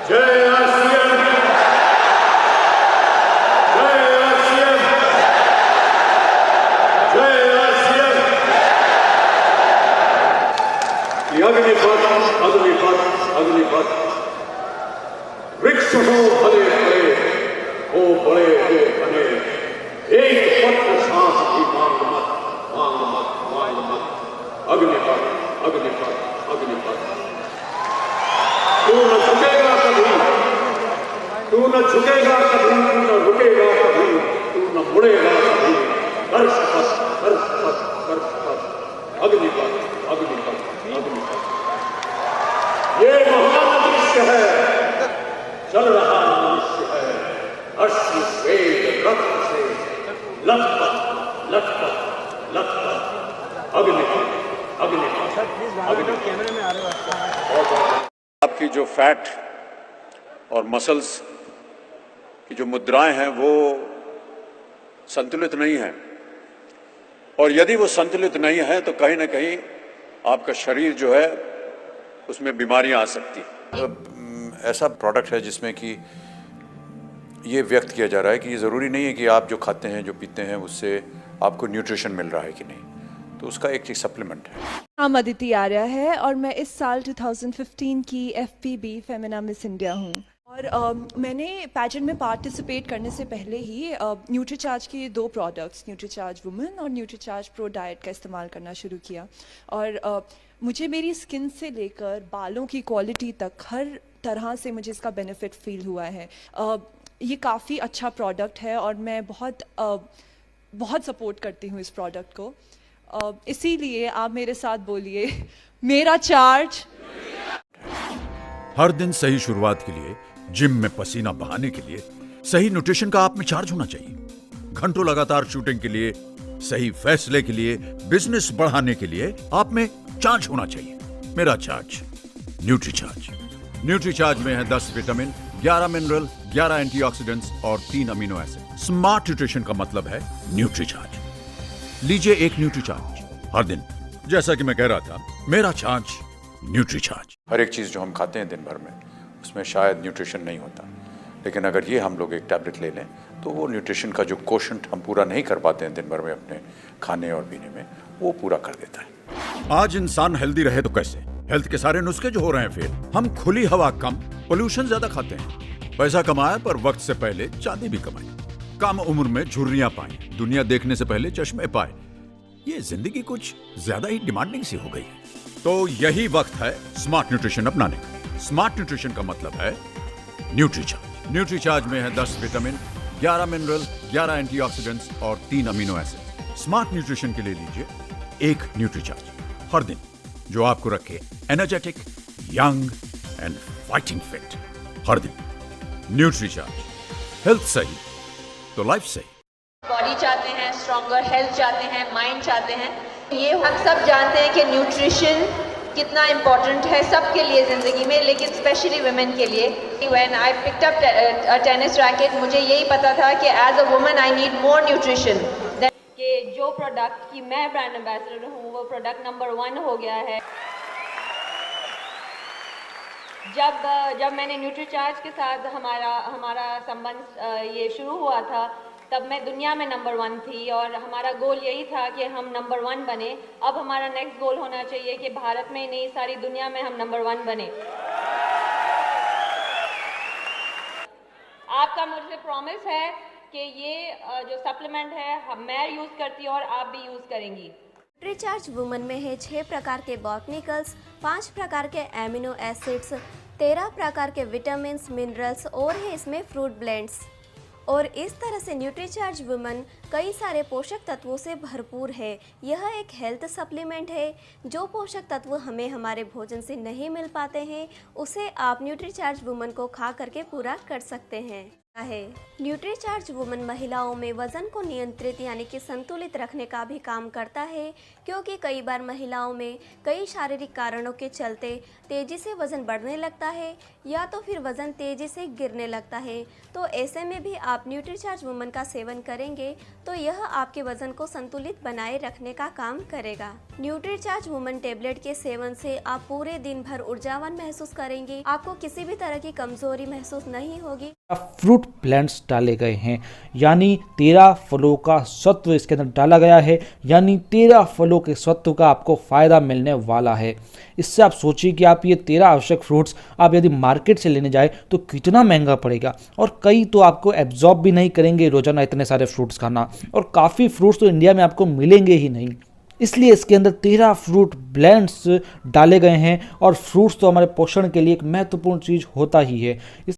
जय आसियान, जय आसियान, जय आसियान। अग्निपथ, अग्निपथ, अग्निपथ। वृक्ष हो भले भले, हो बड़े हो घने, एक पत्र सांस भी मांग मत, मांग मत, मांग मत। अग्निपथ, अग्निपथ, अग्निपथ। तू न झुकेगा कभी, तू न झुकेगा कभी, तू न रुकेगा कभी, तू न मुड़ेगा कभी। कर शपथ, कर शपथ, कर शपथ। अग्निपथ, अग्निपथ, अग्निपथ। ये महान दृश्य है, चल रहा मनुष्य है, अश्रु श्वेत रक्त से लथपथ, लथपथ, लथपथ। अग्निपथ, अग्निपथ, अग्निपथ। आपकी जो फैट और मसल्स की जो मुद्राएं हैं वो संतुलित नहीं हैं, और यदि वो संतुलित नहीं है तो कहीं ना कहीं आपका शरीर जो है उसमें बीमारियां आ सकती हैं। ऐसा प्रोडक्ट है जिसमें कि ये व्यक्त किया जा रहा है कि ये ज़रूरी नहीं है कि आप जो खाते हैं, जो पीते हैं, उससे आपको न्यूट्रिशन मिल रहा है कि नहीं, तो उसका एक सप्लीमेंट है। नाम अदिति आर्या है और मैं इस साल 2015 की FPB फेमिना मिस इंडिया हूँ। और मैंने पैजेंट में पार्टिसिपेट करने से पहले ही न्यूट्रीचार्ज के 2 प्रोडक्ट्स, न्यूट्रीचार्ज वुमेन और न्यूट्रीचार्ज प्रो डाइट का इस्तेमाल करना शुरू किया। और मुझे मेरी स्किन से लेकर बालों की क्वालिटी तक हर तरह से मुझे इसका बेनिफिट फील हुआ है। ये काफ़ी अच्छा प्रोडक्ट है और मैं बहुत सपोर्ट करती हूँ इस प्रोडक्ट को। इसीलिए आप मेरे साथ बोलिए, मेरा चार्ज। हर दिन सही शुरुआत के लिए, जिम में पसीना बहाने के लिए सही न्यूट्रिशन का आप में चार्ज होना चाहिए। घंटों लगातार शूटिंग के लिए, सही फैसले के लिए, बिजनेस बढ़ाने के लिए आप में चार्ज होना चाहिए। मेरा चार्ज, न्यूट्रीचार्ज। न्यूट्रीचार्ज में है 10 विटामिन, 11 मिनरल, 11 एंटीऑक्सीडेंट्स और 3 अमीनो एसिड। स्मार्ट न्यूट्रिशन का मतलब है न्यूट्रीचार्ज। लीजिए एक न्यूट्रीचार्ज हर दिन। जैसा कि मैं कह रहा था, मेरा चार्ज, न्यूट्रीचार्ज। हर एक चीज जो हम खाते हैं दिन भर में, उसमें शायद न्यूट्रिशन नहीं होता, लेकिन अगर ये हम लोग एक टैबलेट ले लें तो वो न्यूट्रिशन का जो कोशंट हम पूरा नहीं कर पाते हैं दिन भर में अपने खाने और पीने में, वो पूरा कर देता है। आज इंसान हेल्दी रहे तो कैसे? हेल्थ के सारे नुस्खे जो हो रहे हैं फेल। हम खुली हवा कम, पोल्यूशन ज्यादा खाते हैं। पैसा कमाए पर वक्त से पहले चांदी भी कमाए। कम उम्र में झुर्रियां पाए, दुनिया देखने से पहले चश्मे पाए। ये जिंदगी कुछ ज्यादा ही डिमांडिंग सी हो गई है। तो यही वक्त है स्मार्ट न्यूट्रिशन अपनाने का। स्मार्ट न्यूट्रिशन का मतलब है न्यूट्रीचार्ज। न्यूट्रीचार्ज में है 10 विटामिन, 11 मिनरल, 11 एंटीऑक्सीडेंट्स और 3 अमीनो एसिड। स्मार्ट न्यूट्रिशन के लिए लीजिए एक न्यूट्रीचार्ज हर दिन, जो आपको रखे energetic, young and fighting fit. हर दिन न्यूट्रीचार्ज। हेल्थ सही तो लाइफ सही। बॉडी चाहते हैं, स्ट्रॉन्गर हेल्थ चाहते हैं, माइंड चाहते हैं। ये हम सब जानते हैं कि न्यूट्रिशन कितना इम्पोर्टेंट है सबके लिए ज़िंदगी में, लेकिन स्पेशली वुमेन के लिए। When I picked up a tennis racket, मुझे यही पता था कि as a woman I need more nutrition. कि जो प्रोडक्ट की मैं ब्रांड एम्बेसडर हूँ वो प्रोडक्ट नंबर 1 हो गया है। जब मैंने न्यूट्रीचार्ज के साथ हमारा संबंध ये शुरू हुआ था, तब मैं दुनिया में नंबर 1 थी और हमारा गोल यही था कि हम नंबर 1 बने। अब हमारा नेक्स्ट गोल होना चाहिए कि भारत में नहीं, सारी दुनिया में हम नंबर 1 बने। आपका मुझसे प्रॉमिस है कि ये जो सप्लीमेंट है मैं यूज़ करती हूँ और आप भी यूज़ करेंगी। न्यूट्रीचार्ज वुमन में है 6 प्रकार के बॉटनिकल्स, 5 प्रकार के एमिनो एसिड्स, 13 प्रकार के विटामिन, मिनरल्स और है इसमें फ्रूट ब्लेंड्स। और इस तरह से न्यूट्रीचार्ज वुमन कई सारे पोषक तत्वों से भरपूर है। यह एक हेल्थ सप्लीमेंट है। जो पोषक तत्व हमें हमारे भोजन से नहीं मिल पाते हैं, उसे आप न्यूट्रीचार्ज वुमन को खा करके पूरा कर सकते हैं। है। न्यूट्रीचार्ज वुमन महिलाओं में वजन को नियंत्रित यानी कि संतुलित रखने का भी काम करता है, क्योंकि कई बार महिलाओं में कई शारीरिक कारणों के चलते तेजी से वजन बढ़ने लगता है या तो फिर वजन तेजी से गिरने लगता है। तो ऐसे में भी आप न्यूट्रीचार्ज वुमन का सेवन करेंगे तो यह आपके वजन को संतुलित बनाए रखने का काम करेगा। न्यूट्रीचार्ज वुमन टेबलेट के सेवन से आप पूरे दिन भर ऊर्जावान महसूस करेंगे, आपको किसी भी तरह की कमजोरी महसूस नहीं होगी। फ्रूट ब्लेंड्स डाले गए हैं, यानी 13 फलों का सत्व इसके अंदर डाला गया है, यानी 13 फलों के सत्व का आपको फायदा मिलने वाला है। इससे आप सोचिए कि आप ये 13 आवश्यक फ्रूट्स आप यदि मार्केट से लेने जाए तो कितना महंगा पड़ेगा, और कई तो आपको एब्जॉर्ब भी नहीं करेंगे रोजाना इतने सारे फ्रूट्स खाना, और काफ़ी फ्रूट्स तो इंडिया में आपको मिलेंगे ही नहीं। इसलिए इसके अंदर 13 फ्रूट ब्लेंड्स डाले गए हैं, और फ्रूट्स तो हमारे पोषण के लिए एक महत्वपूर्ण चीज़ होता ही है।